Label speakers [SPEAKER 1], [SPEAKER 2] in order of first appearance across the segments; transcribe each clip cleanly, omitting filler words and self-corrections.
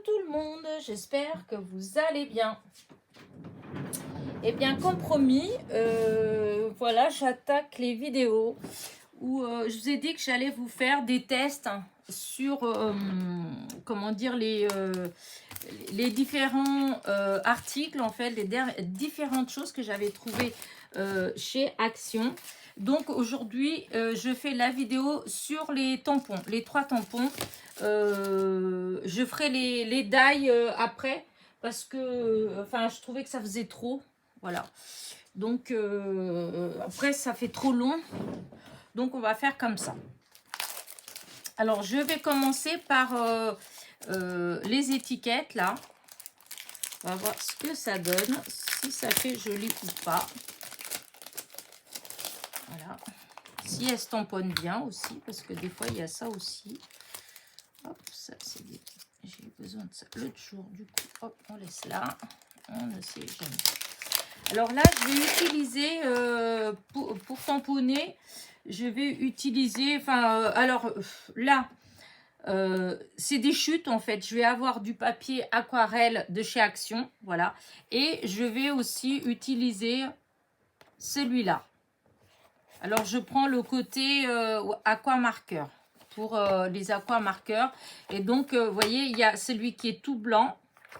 [SPEAKER 1] tout le monde, j'espère que vous allez bien. Eh bien, comme promis, voilà, j'attaque les vidéos où je vous ai dit que j'allais vous faire des tests sur, comment dire, les différents articles, en fait, les différentes choses que j'avais trouvées chez Action. Donc aujourd'hui, je fais la vidéo sur les tampons, les 3 tampons. Je ferai les die après parce que, enfin, je trouvais que ça faisait trop. Voilà. Donc après, ça fait trop long. Donc on va faire comme ça. Alors, je vais commencer par les étiquettes là. On va voir ce que ça donne, si ça fait joli ou pas. Voilà. Si elle se tamponne bien aussi, parce que des fois il y a ça aussi. Hop, ça c'est des... J'ai besoin de ça l'autre jour, du coup, hop, on laisse là. On ne sait jamais. Alors là, je vais utiliser, pour tamponner, je vais utiliser, enfin, alors là, c'est des chutes en fait. Je vais avoir du papier aquarelle de chez Action, voilà. Et je vais aussi utiliser celui-là. Alors, je prends le côté aquamarqueur pour les aquamarqueurs. Et donc, vous voyez, il y a celui qui est tout blanc,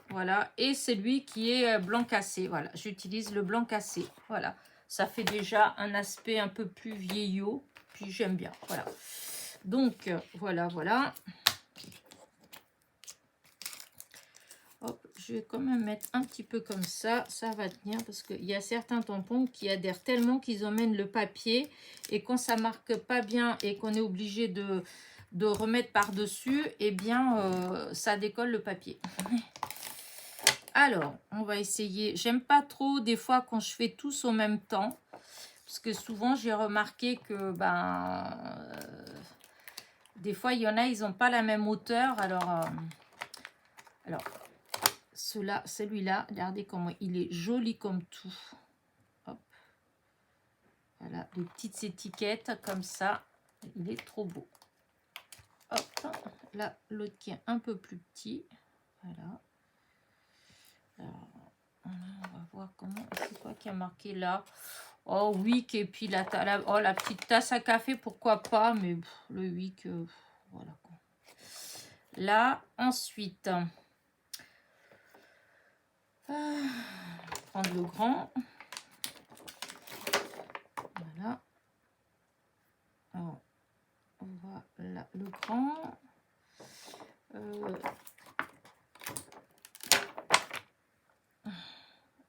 [SPEAKER 1] voilà, et celui qui est blanc cassé. Voilà, j'utilise le blanc cassé. Voilà, ça fait déjà un aspect un peu plus vieillot, puis j'aime bien. Voilà, donc voilà, voilà. Hop, je vais quand même mettre un petit peu comme ça va tenir parce qu'il y a certains tampons qui adhèrent tellement qu'ils emmènent le papier et quand ça marque pas bien et qu'on est obligé de remettre par-dessus, eh bien ça décolle le papier. Alors, on va essayer. J'aime pas trop des fois quand je fais tous en même temps parce que souvent j'ai remarqué que des fois il y en a, ils n'ont pas la même hauteur. Alors celui-là, regardez comment il est joli comme tout. Hop. Voilà, les petites étiquettes comme ça. Il est trop beau. Hop. Là, l'autre qui est un peu plus petit. Voilà. Alors, on va voir comment. C'est quoi qui a marqué là? Oh, Wick. Et puis la petite tasse à café, pourquoi pas. Mais le Wick, voilà quoi. Là, ensuite, prendre le grand. Voilà. Alors, voilà le grand.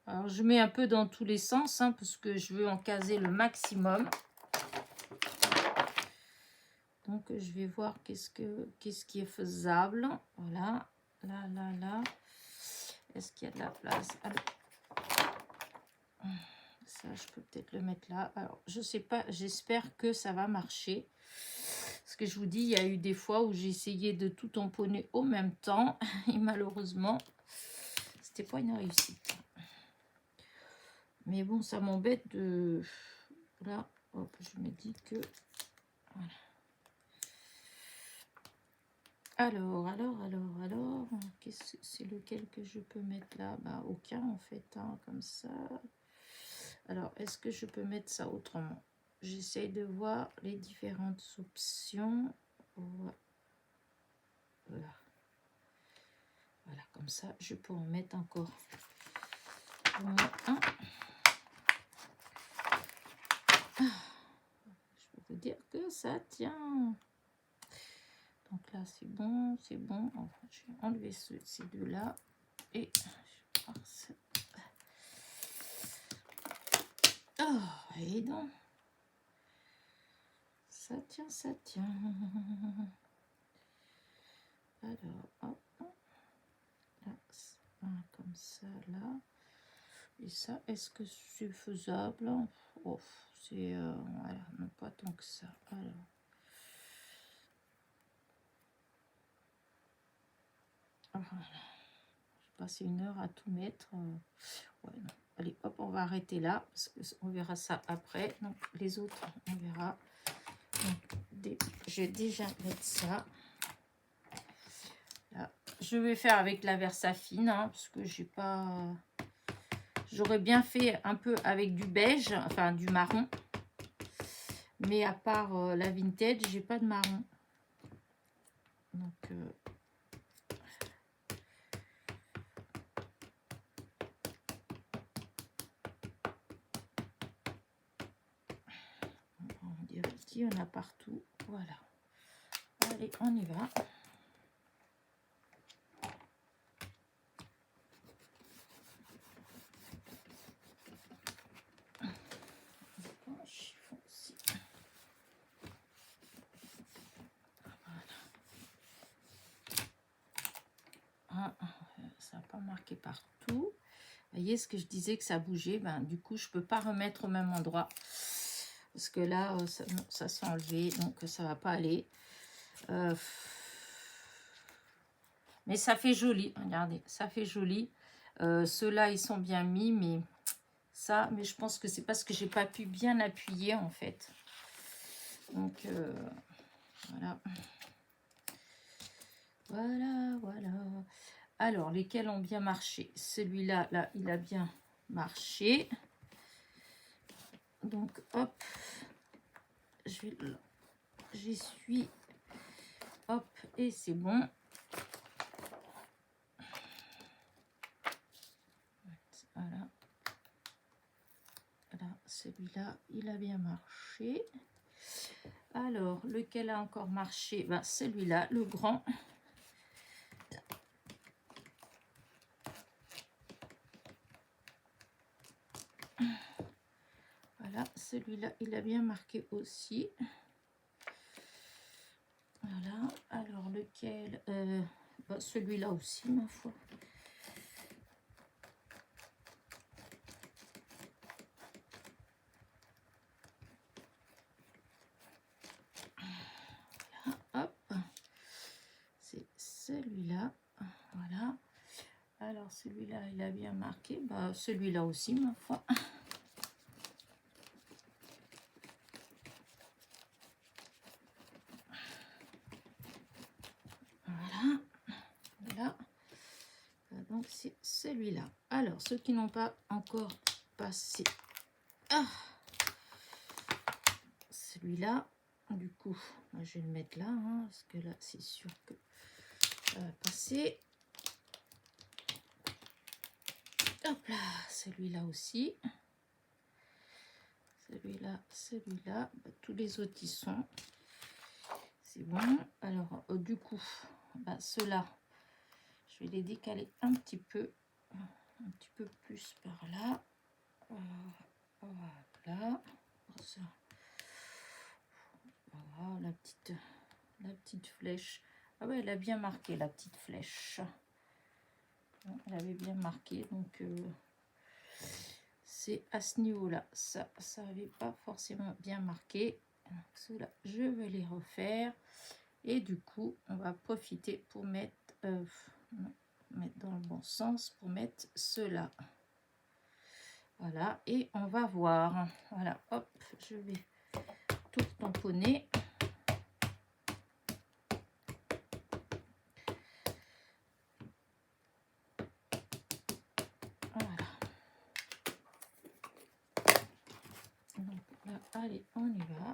[SPEAKER 1] Alors, je mets un peu dans tous les sens, hein, parce que je veux en caser le maximum. Donc, je vais voir qu'est-ce qui est faisable. Voilà. Là. Est-ce qu'il y a de la place? Alors, ça, je peux peut-être le mettre là. Alors, je sais pas. J'espère que ça va marcher. Parce que je vous dis, il y a eu des fois où j'ai essayé de tout tamponner au même temps. Et malheureusement, c'était pas une réussite. Mais bon, ça m'embête de... Là, hop, je me dis que... Voilà. Alors, c'est lequel que je peux mettre là? Bah, aucun en fait, hein, comme ça. Alors, est-ce que je peux mettre ça autrement? J'essaye de voir les différentes options. Voilà. Voilà, comme ça, je peux en mettre encore au moins un. Je peux vous dire que ça tient. Donc là, c'est bon, c'est bon. Enfin, je vais enlever ces deux-là. Et je passe. Oh, et donc. Ça tient, ça tient. Alors, hop. Là, comme ça, là. Et ça, est-ce que c'est faisable? Oh, c'est... voilà, non, pas tant que ça. Alors. Voilà. J'ai passé 1 heure à tout mettre. Ouais, non. Allez, hop, on va arrêter là. Parce qu'on verra ça après. Donc, les autres, on verra. Donc, je vais déjà mettre ça. Là, je vais faire avec la Versafine, hein, parce que j'ai pas... J'aurais bien fait un peu avec du beige, enfin du marron. Mais à part la vintage, j'ai pas de marron. Donc... on dirait qu'il y en a partout. Voilà. Allez, on y va. Chiffon aussi. Voilà. Ah, ça n'a pas marqué partout. Vous voyez ce que je disais que ça bougeait. Ben, du coup, je ne peux pas remettre au même endroit. Parce que là, ça s'est enlevé. Donc, ça ne va pas aller. Mais ça fait joli. Regardez, ça fait joli. Ceux-là, ils sont bien mis. Mais ça, mais je pense que c'est parce que j'ai pas pu bien appuyer, en fait. Donc, voilà. Voilà, voilà. Alors, lesquels ont bien marché? Celui-là, là, il a bien marché. Donc, hop. J'y suis. Hop, et c'est bon. Voilà. Là, celui-là, il a bien marché. Alors, lequel a encore marché? Ben, celui-là, le grand. Voilà, celui-là, il a bien marqué aussi. Voilà, alors lequel? Ben, celui-là aussi, ma foi. Voilà, hop. C'est celui-là. Voilà. Alors, celui-là, il a bien marqué. Ben, celui-là aussi, ma foi. Voilà. Voilà. Donc, c'est celui-là. Alors, ceux qui n'ont pas encore passé. Ah, celui-là. Du coup, je vais le mettre là. Hein, parce que là, c'est sûr que ça va passer. Hop là. Celui-là aussi. Celui-là. Bah, tous les autres, ils sont. C'est bon. Alors, du coup, bah, ceux-là, je vais les décaler un petit peu plus par là. Voilà. Ça. Voilà, la petite flèche. Ah ouais, elle a bien marqué, la petite flèche. Elle avait bien marqué, donc c'est à ce niveau-là. Ça n'avait pas forcément bien marqué. Ceux-là, je vais les refaire. Et du coup, on va profiter pour mettre, mettre dans le bon sens, pour mettre cela. Voilà, et on va voir. Voilà, hop, je vais tout tamponner. Voilà. Donc là, allez, on y va.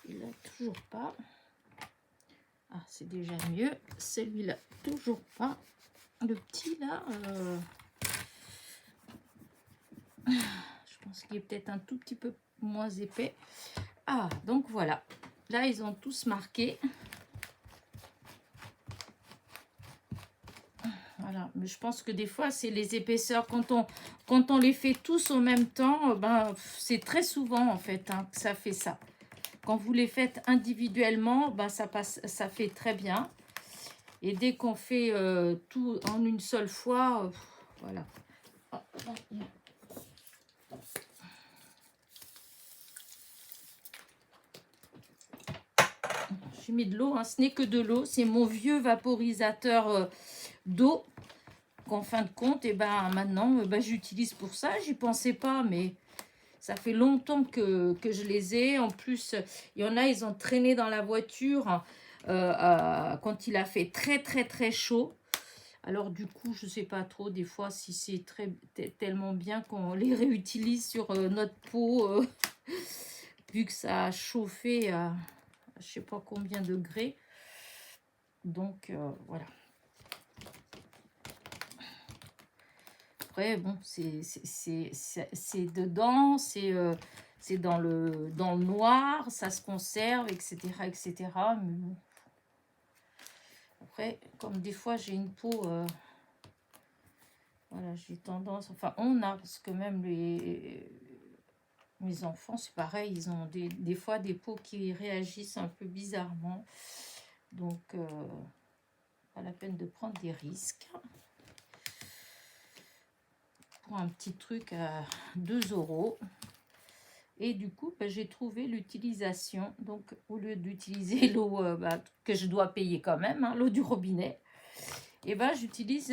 [SPEAKER 1] Il a toujours pas. Ah, c'est déjà mieux. Celui-là, toujours pas. Le petit là, je pense qu'il est peut-être un tout petit peu moins épais. Ah, donc voilà. Là, ils ont tous marqué. Voilà, mais je pense que des fois, c'est les épaisseurs. Quand on les fait tous au même temps, ben, c'est très souvent, en fait, hein, que ça fait ça. Quand vous les faites individuellement, ben, ça fait très bien. Et dès qu'on fait tout en une seule fois, voilà. J'ai mis de l'eau, hein. Ce n'est que de l'eau. C'est mon vieux vaporisateur d'eau en fin de compte, et ben maintenant, j'utilise pour ça. J'y pensais pas, mais ça fait longtemps que je les ai. En plus, il y en a, ils ont traîné dans la voiture quand il a fait très très très chaud. Alors du coup, je sais pas trop des fois si c'est tellement bien qu'on les réutilise sur notre peau, vu que ça a chauffé à je sais pas combien de degrés. Donc voilà. Après, bon, c'est dedans, c'est dans le noir, ça se conserve, etc., etc. Mais bon. Après, comme des fois, j'ai une peau... voilà, j'ai tendance... Enfin, on a, parce que même mes enfants, c'est pareil, ils ont des fois des peaux qui réagissent un peu bizarrement. Donc, pas la peine de prendre des risques. Pour un petit truc à 2 €. Et du coup, j'ai trouvé l'utilisation. Donc, au lieu d'utiliser l'eau que je dois payer quand même, hein, l'eau du robinet, et j'utilise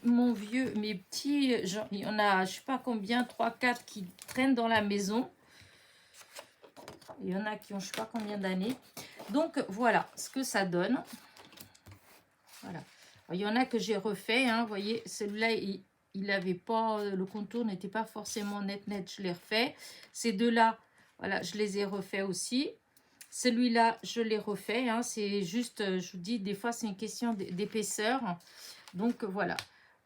[SPEAKER 1] mes petits, genre, il y en a, je sais pas combien, 3 4 qui traînent dans la maison. Il y en a qui ont je sais pas combien d'années. Donc, voilà ce que ça donne. Voilà. Alors, il y en a que j'ai refait, hein, vous voyez, celui-là, il n'avait pas, le contour n'était pas forcément net, je l'ai refait. Ces deux-là, voilà, je les ai refaits aussi. Celui-là, je l'ai refait, hein, c'est juste, je vous dis, des fois, c'est une question d'épaisseur. Donc, voilà,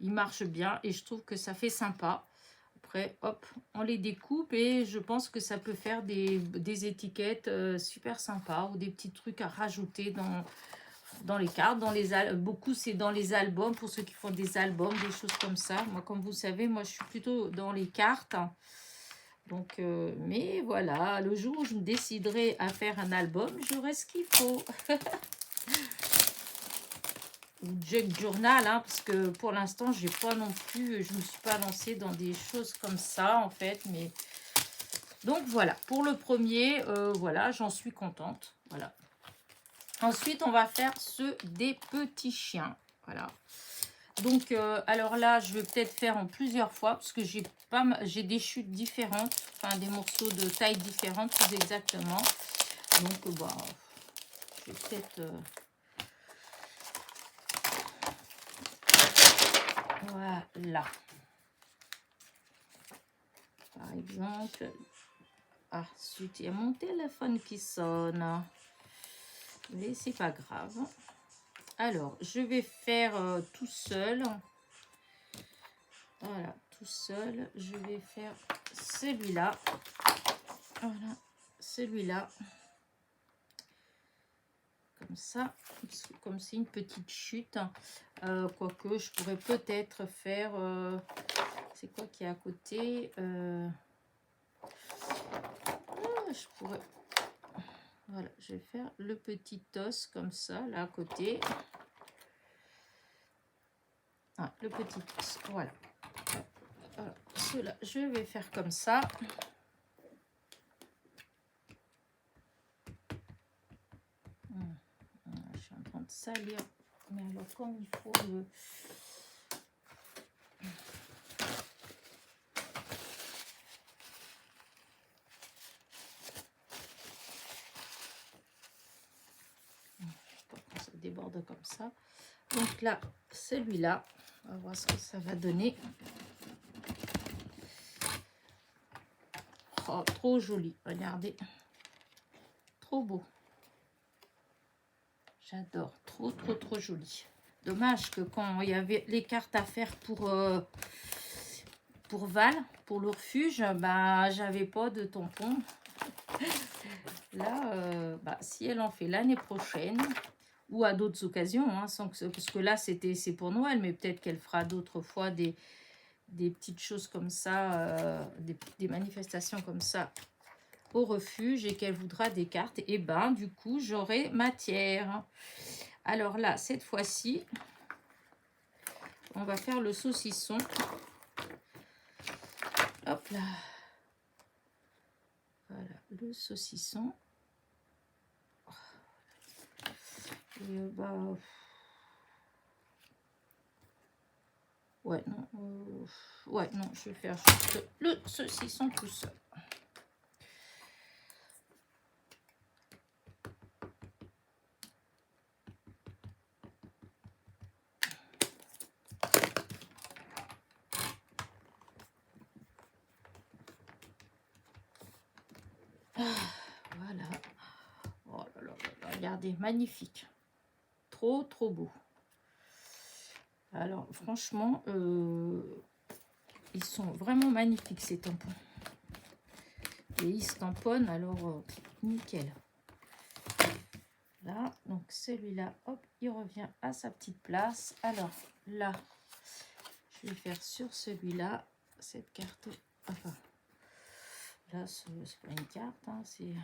[SPEAKER 1] il marche bien et je trouve que ça fait sympa. Après, hop, on les découpe et je pense que ça peut faire des étiquettes super sympas ou des petits trucs à rajouter dans les cartes, beaucoup c'est dans les albums, pour ceux qui font des albums, des choses comme ça. Moi, comme vous savez, moi je suis plutôt dans les cartes. Donc, mais voilà, le jour où je me déciderai à faire un album, j'aurai ce qu'il faut. Ou junk journal, hein, parce que pour l'instant, j'ai pas non plus, je me suis pas lancée dans des choses comme ça, en fait. Mais donc voilà, pour le premier, voilà, j'en suis contente. Voilà. Ensuite, on va faire ceux des petits chiens. Voilà. Donc, alors là, je vais peut-être faire en plusieurs fois parce que j'ai des chutes différentes, enfin des morceaux de taille différentes, plus exactement. Donc, je vais peut-être... voilà. Par exemple... Ah, zut, il y a mon téléphone qui sonne. Mais c'est pas grave. Alors, je vais faire tout seul. Voilà, tout seul. Je vais faire celui-là. Voilà, celui-là. Comme ça. Comme c'est une petite chute. Quoique, je pourrais peut-être faire... c'est quoi qui est à côté je pourrais... Voilà, je vais faire le petit os comme ça, là à côté. Ah, le petit os, voilà. Alors, cela, je vais faire comme ça. Je suis en train de salir, mais alors comme il faut le... Ça déborde comme ça. Donc là, celui-là, on va voir ce que ça va donner. Oh, trop joli, regardez. Trop beau. J'adore, trop joli. Dommage que quand il y avait les cartes à faire pour Val, pour le refuge, j'avais pas de tampon. Là, si elle en fait l'année prochaine, ou à d'autres occasions, hein, parce que là, c'est pour Noël, mais peut-être qu'elle fera d'autres fois des petites choses comme ça, des manifestations comme ça au refuge et qu'elle voudra des cartes, et du coup, j'aurai matière. Alors là, cette fois-ci, on va faire le saucisson. Hop là. Voilà, le saucisson. Et Ouais, non. Ouais, non, je vais faire juste le saucisson tout seul. Voilà. Oh là là là là, regardez, magnifique. Trop, trop beau. Alors, franchement, ils sont vraiment magnifiques, ces tampons. Et ils se tamponnent, alors, nickel. Là, donc celui-là, hop, il revient à sa petite place. Alors, là, je vais faire sur celui-là, cette carte. Enfin, là, c'est pas une carte, hein, c'est...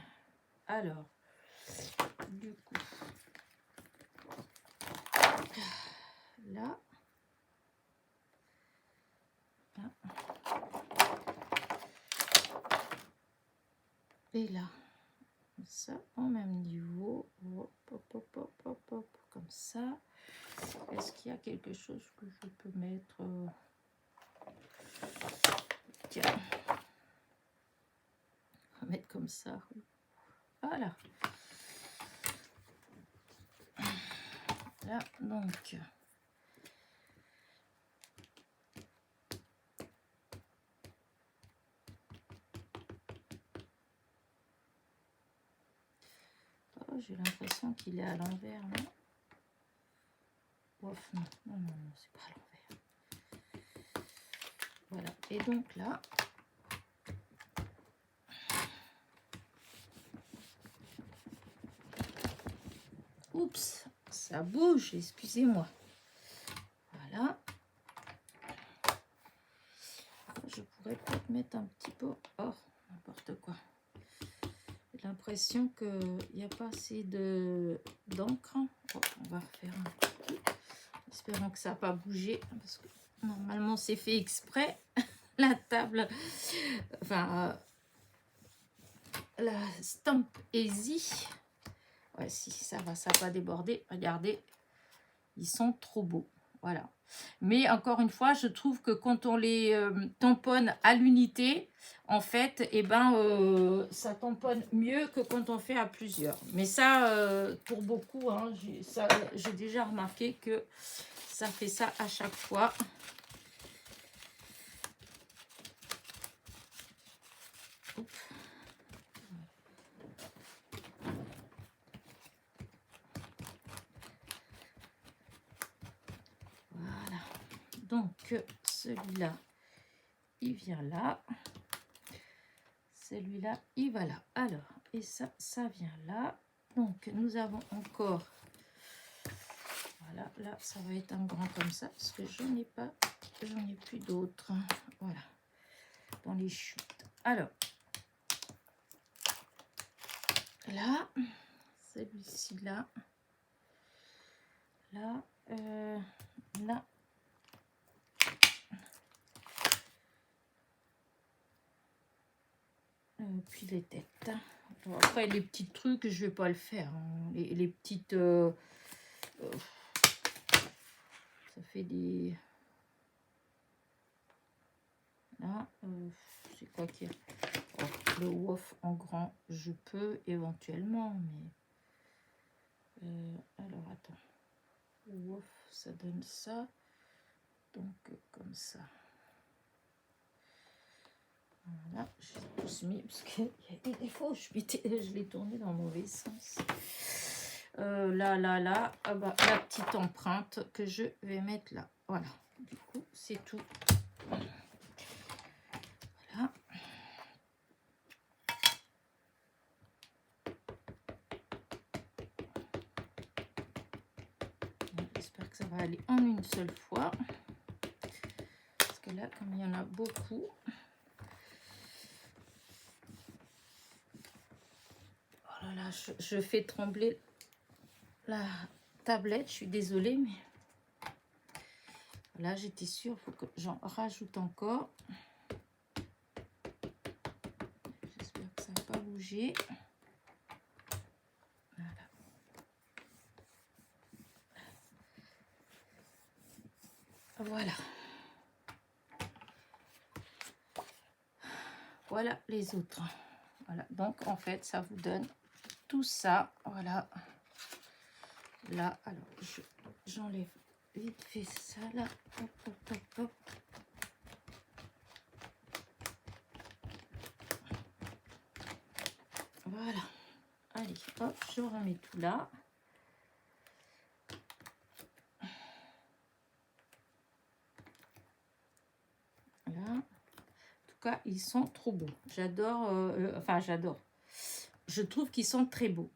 [SPEAKER 1] Alors, du coup, là, et là, ça au même niveau, hop, hop, hop, hop, hop, hop, comme ça. Est-ce qu'il y a quelque chose que je peux mettre? Tiens, on va mettre comme ça. Voilà. Là, donc, oh, j'ai l'impression qu'il est à l'envers, non? Ouf, non, non, non, non, c'est pas à l'envers. Voilà, et donc là, oups, ça bouge, excusez-moi. Voilà. Je pourrais peut-être mettre un petit peu... Oh, n'importe quoi. J'ai l'impression qu'il n'y a pas assez d'encre. Oh, on va refaire un petit peu. Espérons que ça n'a pas bougé. Parce que normalement, c'est fait exprès. La table... Enfin... la Stamp Easy. Ouais, si, ça va, ça n'a pas débordé. Regardez, ils sont trop beaux. Voilà. Mais encore une fois, je trouve que quand on les tamponne à l'unité, en fait, eh ben, ça tamponne mieux que quand on fait à plusieurs. Mais ça, pour beaucoup, hein, j'ai déjà remarqué que ça fait ça à chaque fois. Oups. Voilà. Donc, celui-là, il vient là. Celui-là, il va là. Alors, et ça, ça vient là. Donc, nous avons encore... Voilà, là, ça va être un grand comme ça, parce que j'en ai plus d'autres. Voilà, dans les chutes. Alors, là, celui-ci, là, là, là. Puis les têtes. Bon, après, les petits trucs, je vais pas le faire. Hein. Les petites... ça fait des... Là, c'est quoi qu'il y a? Oh, le WOF en grand, je peux éventuellement, mais... alors, attends. Le WOF, ça donne ça. Donc, comme ça. Voilà, j'ai tous mis, parce qu'il y a des fois où je l'ai tourné dans le mauvais sens. Là, ah bah, la petite empreinte que je vais mettre là. Voilà, du coup, c'est tout. Voilà. J'espère que ça va aller en une seule fois. Parce que là, comme il y en a beaucoup... Oh là là, je fais trembler la tablette, je suis désolée, mais... Là, j'étais sûre, il faut que j'en rajoute encore. J'espère que ça n'a pas bougé. Voilà. Voilà les autres. Voilà, donc en fait, ça vous donne tout ça. Voilà. Là, alors, j'enlève vite fait ça, là. Hop, hop, hop, hop. Voilà. Allez, hop, je remets tout là. Voilà. En tout cas, ils sont trop beaux. J'adore, enfin, j'adore. Je trouve qu'ils sont très beaux.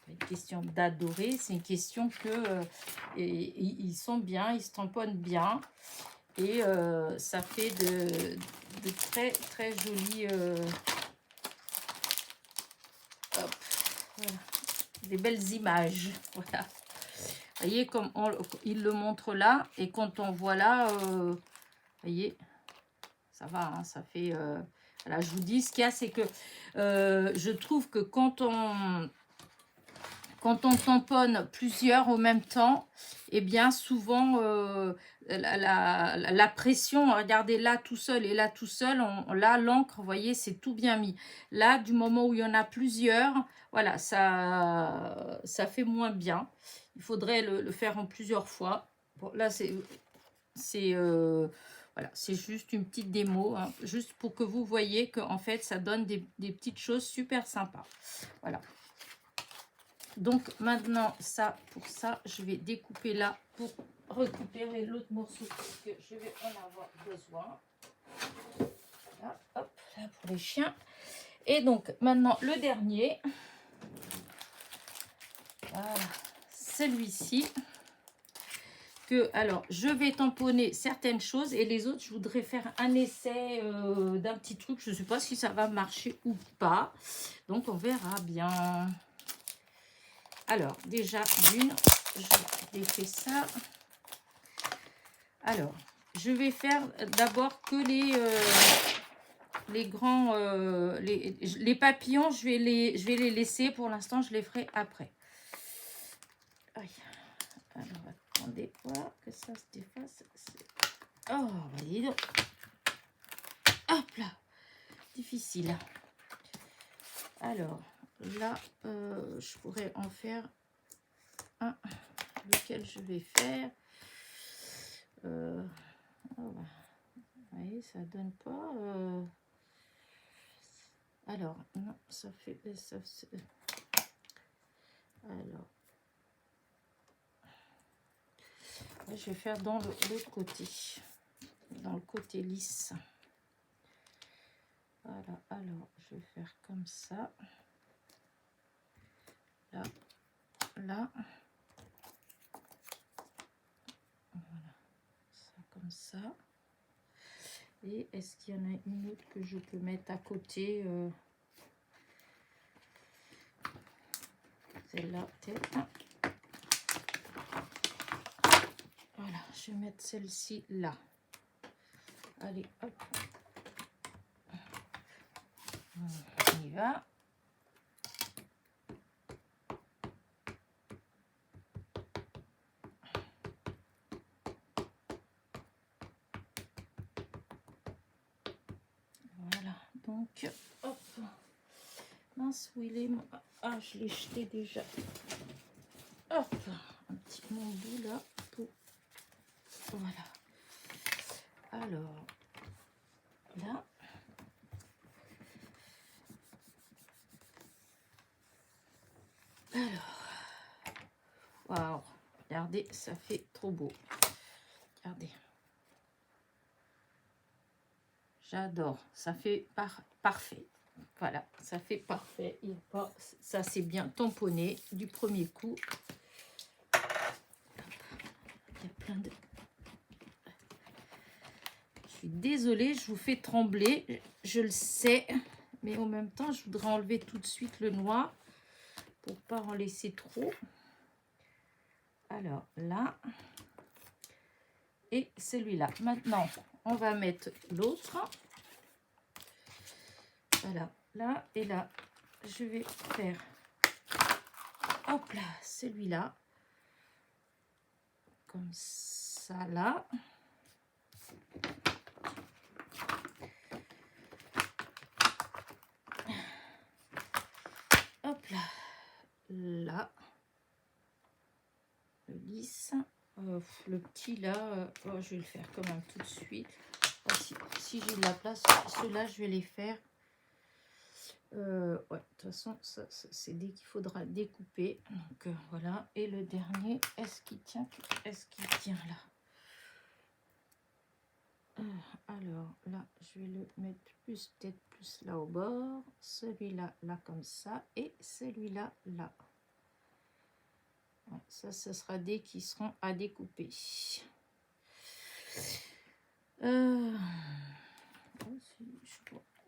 [SPEAKER 1] Une question d'adorer, c'est une question que ils sont bien, ils se tamponnent bien et ça fait de très très jolis hop, voilà, des belles images. Voilà. Vous voyez comme il le montre là et quand on voit là, vous voyez, ça va, hein, ça fait. Voilà, je vous dis, ce qu'il y a, c'est que je trouve que quand on tamponne plusieurs au même temps, eh bien souvent la pression, regardez là tout seul et là tout seul, là l'encre, vous voyez, c'est tout bien mis. Là, du moment où il y en a plusieurs, voilà, ça fait moins bien. Il faudrait le faire en plusieurs fois. Bon, là, voilà, c'est juste une petite démo, hein, juste pour que vous voyez qu'en fait, ça donne des petites choses super sympas. Voilà. Donc maintenant, ça, pour ça, je vais découper là pour récupérer l'autre morceau parce que je vais en avoir besoin. Là, hop, là pour les chiens. Et donc maintenant, le dernier, voilà, celui-ci. Alors, je vais tamponner certaines choses et les autres, je voudrais faire un essai d'un petit truc. Je ne sais pas si ça va marcher ou pas. Donc, on verra bien. Alors, déjà, d'une, je défais ça. Alors, je vais faire d'abord que les grands... les papillons, je vais les laisser. Pour l'instant, je les ferai après. Aïe. Alors, attendez, voilà, que ça se défasse. Oh, voyez donc. Hop là. Difficile. Alors, là, je pourrais en faire un, lequel je vais faire. Oh, bah, vous voyez, ça donne pas. Alors, non, ça fait. Alors, je vais faire dans l'autre côté, dans le côté lisse. Voilà, alors je vais faire comme ça. Là, là. Voilà, ça comme ça. Et est-ce qu'il y en a une autre que je peux mettre à côté celle-là, peut-être. Voilà, je vais mettre celle-ci là. Allez, hop. On y va. Voilà, donc, hop. Mince, où il est? Ah, je l'ai jeté déjà. Hop, un petit bout là. Pour... Voilà. Alors, là. Alors, waouh, regardez, ça fait trop beau. Regardez. J'adore, ça fait parfait. Voilà, ça fait parfait. Ça, c'est bien tamponné du premier coup. Il y a plein de... Je suis désolée, je vous fais trembler, je le sais. Mais en même temps, je voudrais enlever tout de suite le noir pour ne pas en laisser trop. Alors là, et celui-là. Maintenant, on va mettre l'autre. Voilà, là et là. Je vais faire, hop là, celui-là. Comme ça, là. là. Le lisse. Le petit là, oh, je vais le faire quand même tout de suite. Oh, si j'ai de la place, ceux-là, je vais les faire. Ouais, de toute façon, ça c'est dès qu'il faudra découper. Donc voilà. Et le dernier, est-ce qu'il tient? Est-ce qu'il tient là? Alors là, je vais le mettre peut-être plus là au bord. Celui-là, là comme ça. Et celui-là, là. Ouais, ça, ce sera dès qu'ils seront à découper. Il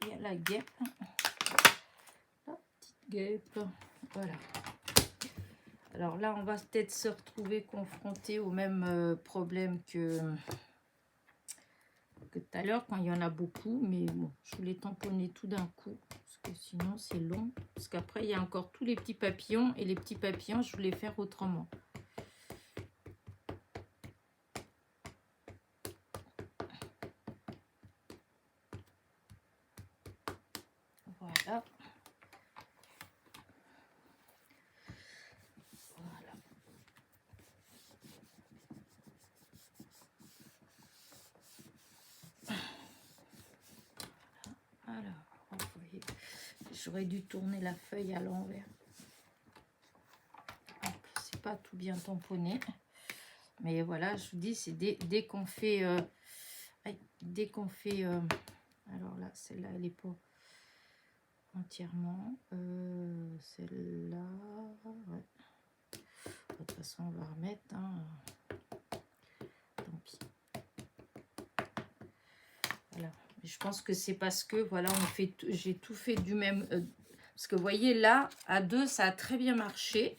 [SPEAKER 1] y a la guêpe. La petite guêpe. Voilà. Alors là, on va peut-être se retrouver confronté au même problème que tout à l'heure quand il y en a beaucoup. Mais bon, je voulais tamponner tout d'un coup. Parce que sinon, c'est long. Parce qu'après, il y a encore tous les petits papillons. Et les petits papillons, je voulais faire autrement. Voilà. Voilà. Alors, vous voyez, j'aurais dû tourner la feuille à l'envers. C'est pas tout bien tamponné. Mais voilà, je vous dis, c'est dès qu'on fait... dès qu'on fait... alors là, celle-là, elle n'est pas entièrement. Celle-là... Ouais. De toute façon, on va remettre. Hein. Tant pis. Voilà. Je pense que c'est parce que, voilà, j'ai tout fait du même... parce que, vous voyez, là, à deux, ça a très bien marché.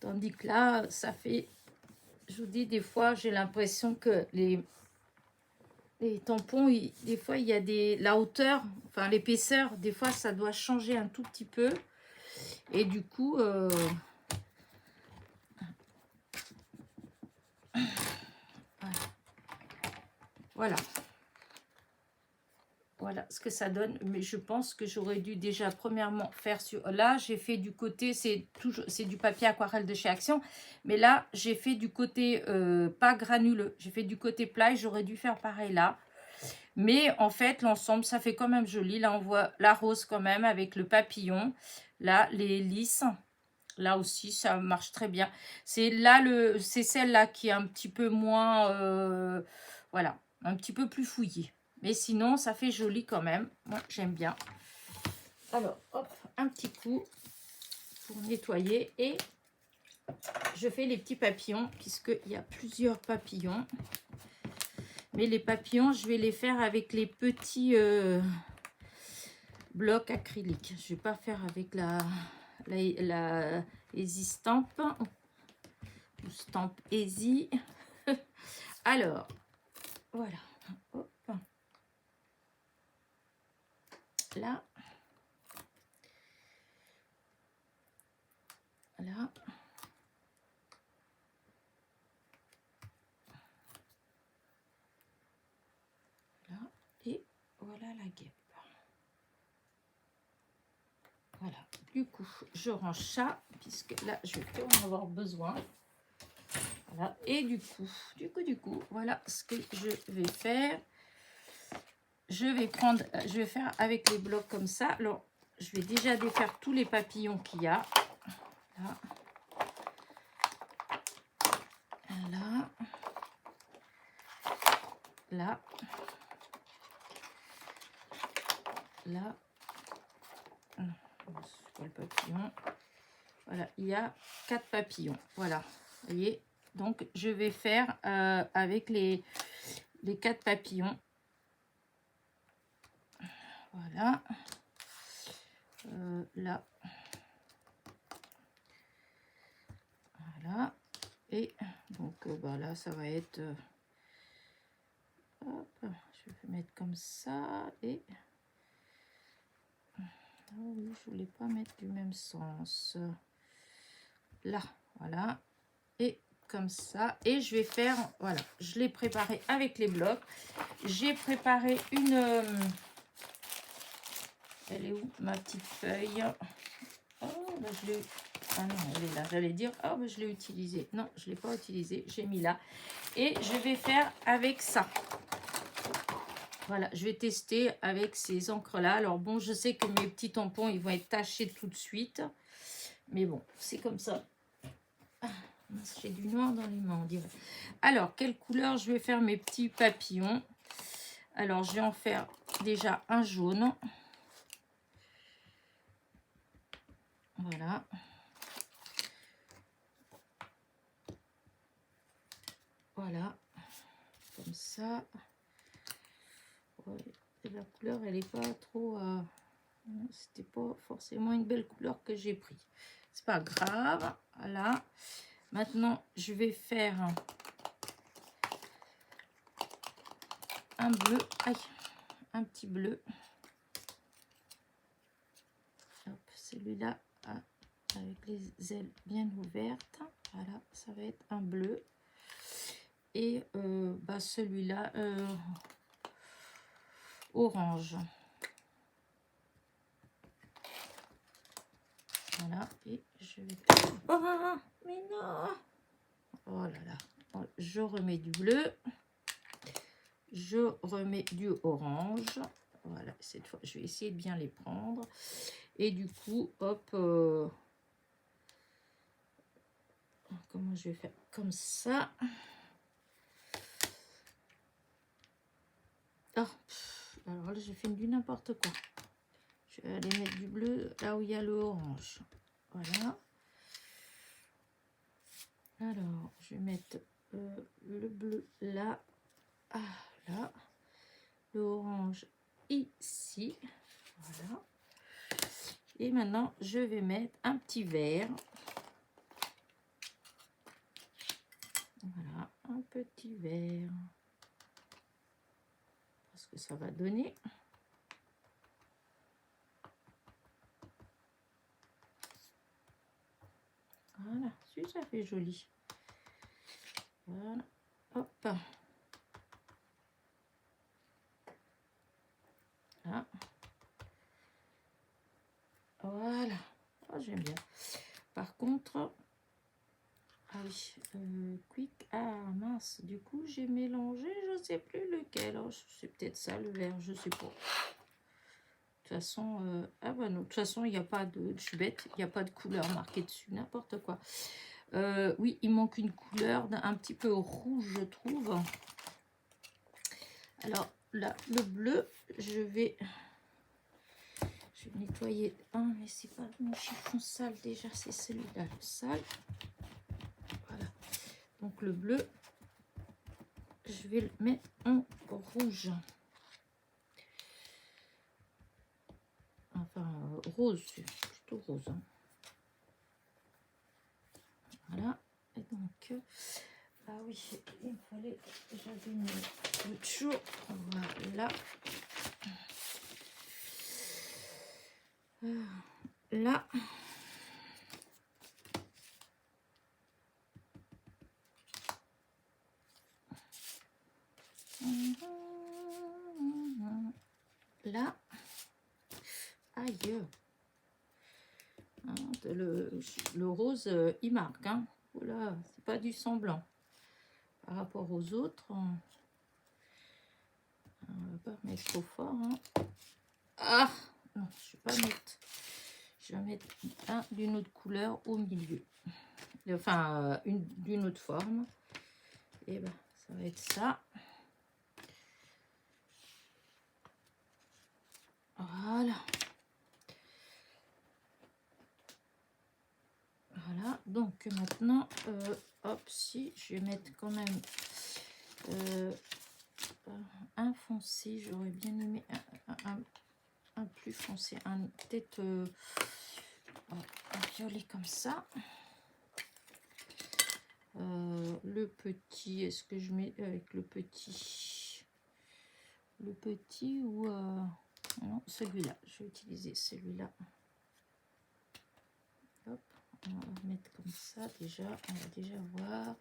[SPEAKER 1] Tandis que là, ça fait... Je vous dis, des fois, j'ai l'impression que les tampons, des fois, il y a la hauteur, enfin, l'épaisseur, des fois, ça doit changer un tout petit peu. Et du coup... Voilà. Voilà ce que ça donne. Mais je pense que j'aurais dû déjà premièrement faire sur... Là, j'ai fait du côté, c'est du papier aquarelle de chez Action. Mais là, j'ai fait du côté pas granuleux. J'ai fait du côté plat et j'aurais dû faire pareil là. Mais en fait, l'ensemble, ça fait quand même joli. Là, on voit la rose quand même avec le papillon. Là, les lisses. Là aussi, ça marche très bien. C'est là c'est celle-là qui est un petit peu moins... voilà, un petit peu plus fouillée. Mais sinon, ça fait joli quand même. Moi, j'aime bien. Alors, hop, un petit coup pour nettoyer. Et je fais les petits papillons, puisqu'il y a plusieurs papillons. Mais les papillons, je vais les faire avec les petits blocs acryliques. Je ne vais pas faire avec la Easy Stamp. Ou Stamp Easy. Alors, voilà. Hop. Là. Là. Là. Et voilà la guêpe. Voilà. Du coup, je range ça, puisque là, je vais plus en avoir besoin. Voilà. Et du coup, voilà ce que je vais faire. Je vais faire avec les blocs comme ça. Alors, je vais déjà défaire tous les papillons qu'il y a. Là. Là. Là. Là. C'est pas le papillon. Voilà, il y a 4 papillons. Voilà, vous voyez. Donc, je vais faire avec les 4 papillons. Voilà. Là. Voilà. Et donc, bah là, ça va être... hop, je vais mettre comme ça. Et... oh oui, je voulais pas mettre du même sens. Là, voilà. Et comme ça. Et je vais faire... voilà, je l'ai préparé avec les blocs. J'ai préparé une... elle est où ma petite feuille? Oh, là, je l'ai Ah non, elle est là. J'allais dire, oh, ben, je l'ai utilisé. Non, je ne l'ai pas utilisé. J'ai mis là. Et je vais faire avec ça. Voilà, je vais tester avec ces encres-là. Alors bon, je sais que mes petits tampons, ils vont être tachés tout de suite. Mais bon, c'est comme ça. Ah, j'ai du noir dans les mains, on dirait. Alors, quelle couleur je vais faire mes petits papillons? Alors, je vais en faire déjà un jaune. Voilà. Voilà. Comme ça. Ouais, la couleur, elle n'est pas trop... c'était pas forcément une belle couleur que j'ai pris. C'est pas grave. Voilà. Maintenant, je vais faire un bleu. Aïe, un petit bleu. Celui-là, avec les ailes bien ouvertes. Voilà, ça va être un bleu. Et bah, celui-là, orange. Voilà, et je vais... Oh, mais non! Oh là là. Je remets du bleu. Je remets du orange. Voilà, cette fois, je vais essayer de bien les prendre. Et du coup, hop... comment je vais faire? Comme ça. Oh, alors là, j'ai fait du n'importe quoi. Je vais aller mettre du bleu là où il y a le orange. Voilà. Alors, je vais mettre le bleu là. Ah, là. Le orange ici. Voilà. Et maintenant, je vais mettre un petit vert. Voilà, un petit vert. Parce que ça va donner. Voilà, si ça fait joli. Voilà, hop. Là. Voilà. Oh, j'aime bien. Par contre, ah oui, quick. Ah mince, du coup, j'ai mélangé, je ne sais plus lequel. Oh, c'est peut-être ça, le vert, je sais pas. De toute façon, ah bah non, de toute façon, il n'y a pas de... Je suis bête, il n'y a pas de couleur marquée dessus, n'importe quoi. Oui, il manque une couleur un petit peu rouge, je trouve. Alors là, le bleu, je vais nettoyer. Ah, mais c'est pas mon chiffon sale déjà, c'est celui-là, le sale. Voilà. Donc le bleu, je vais le mettre en rouge. Enfin, rose, plutôt rose. Hein. Voilà. Et donc, ah oui, il fallait, j'avais mis le chaud. Voilà. Là. Là. Aïe. Le rose, il marque. Hein. Voilà, c'est pas du semblant. Par rapport aux autres, on va pas mettre trop fort. Hein. Ah non, je vais pas mettre. Je vais mettre un d'une autre couleur au milieu. Enfin, d'une autre forme. Et ben, ça va être ça. Voilà. Voilà. Donc maintenant, hop, si je vais mettre quand même un foncé. J'aurais bien aimé un plus foncé, peut-être un violet comme ça. Le petit, est-ce que je mets avec le petit ou non, celui-là, je vais utiliser celui-là. Hop, on va mettre comme ça déjà, on va déjà voir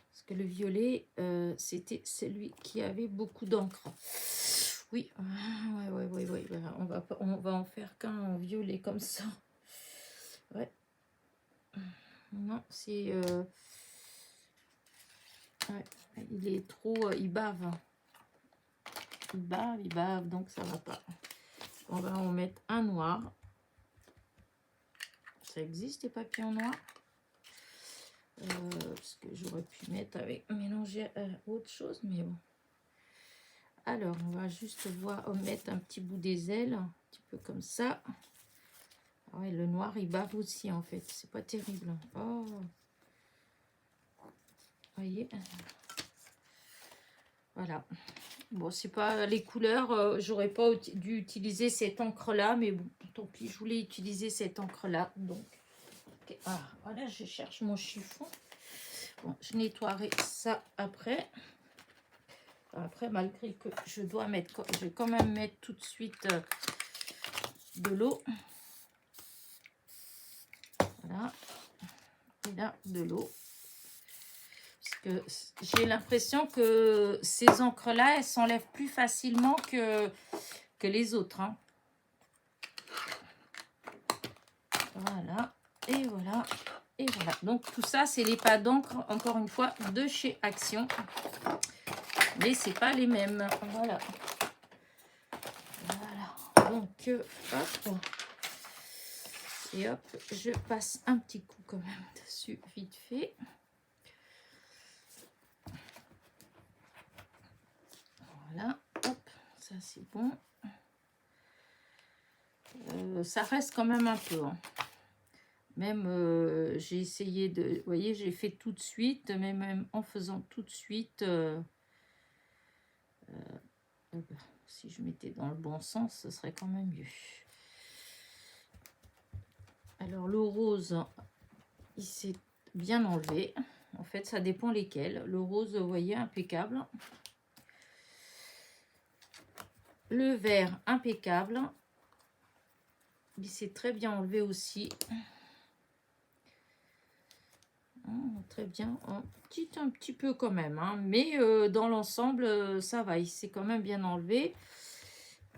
[SPEAKER 1] parce que le violet c'était celui qui avait beaucoup d'encre. Oui, ouais, on va en faire qu'un en violet comme ça. Ouais, Non, c'est... ouais, il est trop... il bave. Il bave, donc ça va pas. On va en mettre un noir. Ça existe, les papillons noirs? Parce que j'aurais pu mettre avec... mélanger autre chose, mais bon. Alors, on va juste mettre un petit bout des ailes. Un petit peu comme ça. Ah ouais, le noir, il bave aussi, en fait. C'est pas terrible. Oh, voyez, voilà. Bon, c'est pas les couleurs, j'aurais pas dû utiliser cette encre là, mais bon, tant pis, je voulais utiliser cette encre là, donc okay. Ah, voilà, je cherche mon chiffon. Bon, je nettoierai ça après. Après, malgré que je dois mettre, je vais quand même mettre tout de suite de l'eau. Voilà, et là de l'eau. Que j'ai l'impression que ces encres là elles s'enlèvent plus facilement que les autres, hein. Voilà, et voilà, et voilà. Donc tout ça c'est les pads d'encre, encore une fois, de chez Action, mais c'est pas les mêmes. Voilà, voilà. Donc hop, et hop, je passe un petit coup quand même dessus vite fait. Voilà, hop, ça c'est bon. Ça reste quand même un peu, hein. Même j'ai essayé de, vous voyez, j'ai fait tout de suite, mais même en faisant tout de suite, si je mettais dans le bon sens, ce serait quand même mieux. Alors le rose, il s'est bien enlevé. En fait, ça dépend lesquels. Le rose, vous voyez, impeccable. Le vert, impeccable. Il s'est très bien enlevé aussi. Très bien, un petit peu quand même, hein. Mais dans l'ensemble, ça va, il s'est quand même bien enlevé.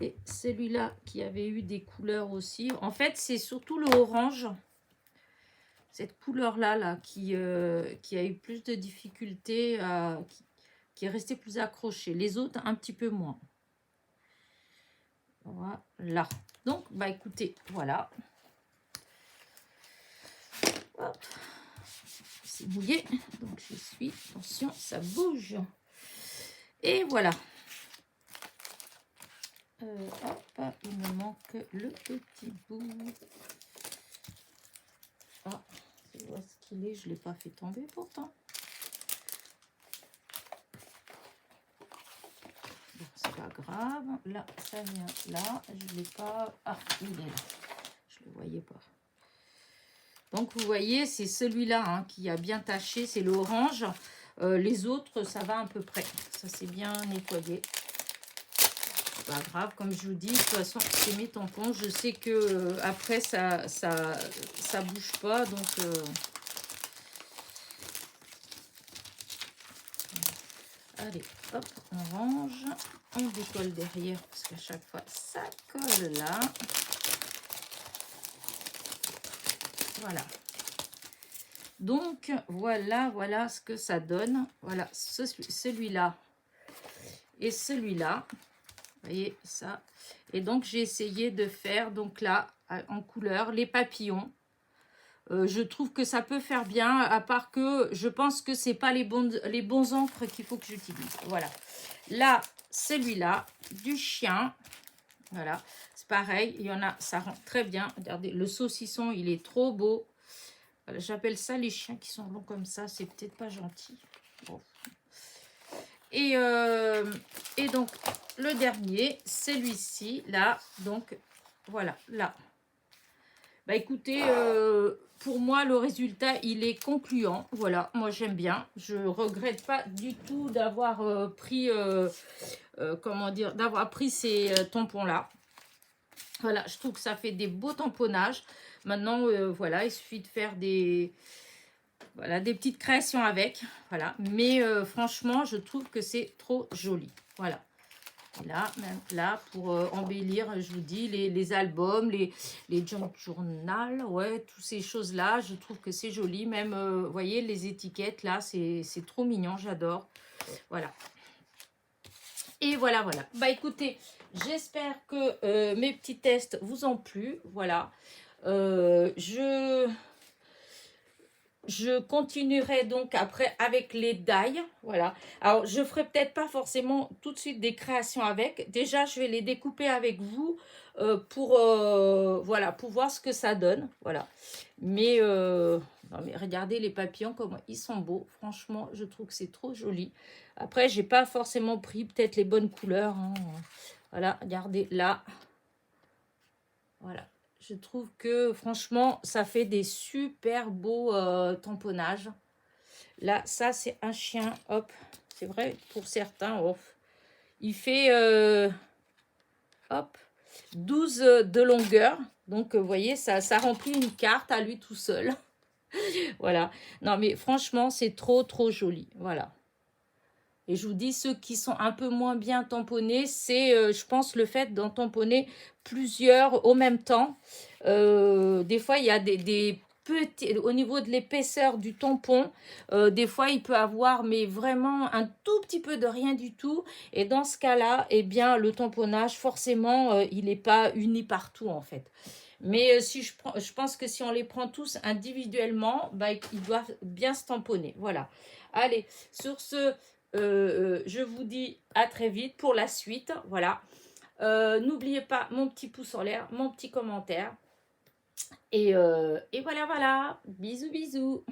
[SPEAKER 1] Et celui-là qui avait eu des couleurs aussi. En fait, c'est surtout le orange, cette couleur-là là, qui a eu plus de difficultés, qui est resté plus accroché. Les autres, un petit peu moins. Voilà. Donc, bah écoutez, voilà. Hop. C'est mouillé, donc je suis, attention, ça bouge. Et voilà. Hop, il me manque le petit bout. Ah, où est-ce qu'il est? Je ne l'ai pas fait tomber pourtant. Bon, c'est pas grave. Là, ça vient là. Je ne l'ai pas. Ah, il est là. Je ne le voyais pas. Donc, vous voyez, c'est celui-là, hein, qui a bien taché. C'est l'orange. Les autres, ça va à peu près. Ça, c'est bien nettoyé. Pas grave, comme je vous dis, de toute façon, c'est mes tampons. Je sais que après ça bouge pas, donc allez, hop, on range, on décolle derrière parce qu'à chaque fois ça colle là. Voilà. Donc voilà ce que ça donne. Voilà, celui-là et celui-là. Vous voyez ça. Et donc j'ai essayé de faire donc là en couleur les papillons. Je trouve que ça peut faire bien, à part que je pense que c'est pas les bons encres qu'il faut que j'utilise. Voilà. Là, celui-là, du chien. Voilà. C'est pareil, il y en a, ça rend très bien. Regardez, le saucisson, il est trop beau. Voilà, j'appelle ça les chiens qui sont longs comme ça. C'est peut-être pas gentil. Bon. Et donc, le dernier, celui-ci, là. Donc, voilà, là. Bah écoutez, pour moi, le résultat, il est concluant. Voilà, moi, j'aime bien. Je regrette pas du tout d'avoir pris, comment dire, d'avoir pris ces tampons-là. Voilà, je trouve que ça fait des beaux tamponnages. Maintenant, voilà, il suffit de faire des... Voilà, des petites créations avec. Voilà, mais franchement, je trouve que c'est trop joli. Voilà. Et là, même là, pour embellir, je vous dis, les albums, les junk journal, ouais, toutes ces choses-là, je trouve que c'est joli. Même, vous voyez, les étiquettes, là, c'est trop mignon, j'adore. Voilà. Et voilà, voilà. Bah, écoutez, j'espère que mes petits tests vous ont plu. Voilà. Je continuerai donc après avec les die. Voilà. Alors, je ferai peut-être pas forcément tout de suite des créations avec. Déjà, je vais les découper avec vous voilà, pour voir ce que ça donne. Voilà. Mais, non, mais regardez les papillons, comment ils sont beaux. Franchement, je trouve que c'est trop joli. Après, j'ai pas forcément pris peut-être les bonnes couleurs, hein. Voilà, regardez là. Voilà. Je trouve que franchement, ça fait des super beaux tamponnages. Là, ça, c'est un chien. Hop, c'est vrai pour certains. Oh, il fait hop, 12 de longueur. Donc, vous voyez, ça remplit une carte à lui tout seul. Voilà. Non, mais franchement, c'est trop, trop joli. Voilà. Et je vous dis, ceux qui sont un peu moins bien tamponnés, c'est, je pense, le fait d'en tamponner plusieurs au même temps. Des fois, il y a des petits, au niveau de l'épaisseur du tampon, des fois, il peut avoir, mais vraiment un tout petit peu de rien du tout. Et dans ce cas-là, eh bien, le tamponnage, forcément, il n'est pas uni partout, en fait. Mais si je pense que si on les prend tous individuellement, bah, ils doivent bien se tamponner. Voilà. Allez, sur ce, je vous dis à très vite pour la suite. Voilà. N'oubliez pas mon petit pouce en l'air, mon petit commentaire. Et voilà, voilà. Bisous, bisous.